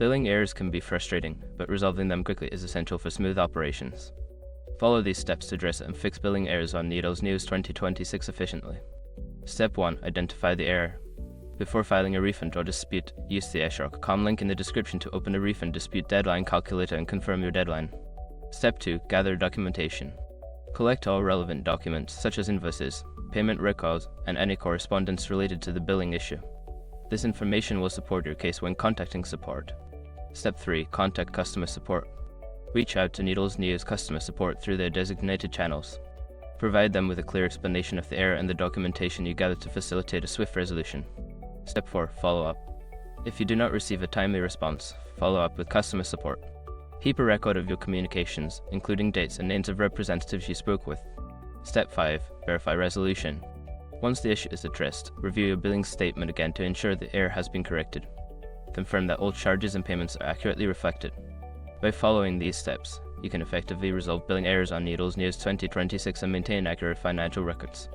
Billing errors can be frustrating, but resolving them quickly is essential for smooth operations. Follow these steps to address and fix billing errors on Needles News 2026 efficiently. Step 1. Identify the error. Before filing a refund or dispute, use the eshrock.com link in the description to open a refund dispute deadline calculator and confirm your deadline. Step 2. Gather documentation. Collect all relevant documents, such as invoices, payment records, and any correspondence related to the billing issue. This information will support your case when contacting support. Step 3. Contact customer support. Reach out to Needles News customer support through their designated channels. Provide them with a clear explanation of the error and the documentation you gather to facilitate a swift resolution. Step 4. Follow up. If you do not receive a timely response, follow up with customer support. Keep a record of your communications, including dates and names of representatives you spoke with. Step 5. Verify resolution. Once the issue is addressed, review your billing statement again to ensure the error has been corrected. Confirm that all charges and payments are accurately reflected. By following these steps, you can effectively resolve billing errors on Needles News 2026 and maintain accurate financial records.